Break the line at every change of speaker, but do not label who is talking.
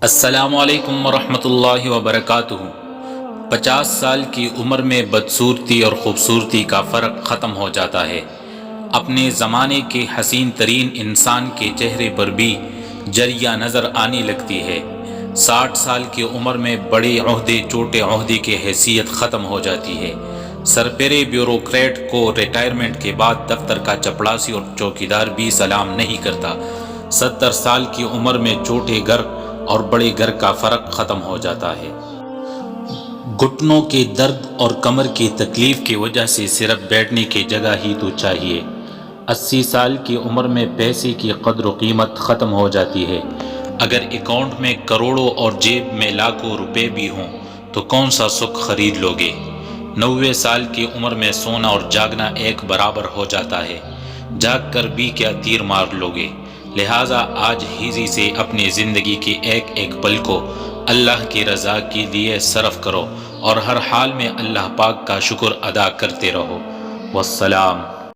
السلام علیکم ورحمۃ اللہ وبرکاتہ۔ 50 سال کی عمر میں بدصورتی اور خوبصورتی کا فرق ختم ہو جاتا ہے۔ اپنے زمانے کے حسین ترین انسان کے چہرے پر بھی جریاں نظر آنے لگتی ہے۔ 60 سال کی عمر میں بڑے عہدے چھوٹے عہدے کی حیثیت ختم ہو جاتی ہے۔ سرپرے بیوروکریٹ کو ریٹائرمنٹ کے بعد دفتر کا چپڑاسی اور چوکیدار بھی سلام نہیں کرتا۔ 70 سال کی عمر میں چھوٹے گھر اور بڑے گھر کا فرق ختم ہو جاتا ہے۔ گھٹنوں کے درد اور کمر کی تکلیف کی وجہ سے صرف بیٹھنے کی جگہ ہی تو چاہیے۔ 80 سال کی عمر میں پیسے کی قدر و قیمت ختم ہو جاتی ہے۔ اگر اکاؤنٹ میں کروڑوں اور جیب میں لاکھوں روپے بھی ہوں تو کون سا سکھ خرید لوگے؟ 90 سال کی عمر میں سونا اور جاگنا ایک برابر ہو جاتا ہے۔ جاگ کر بھی کیا تیر مار لوگے؟ لہٰذا آج ہی سے اپنی زندگی کے ایک ایک پل کو اللہ کی رضا کے لیے صرف کرو اور ہر حال میں اللہ پاک کا شکر ادا کرتے رہو۔ والسلام۔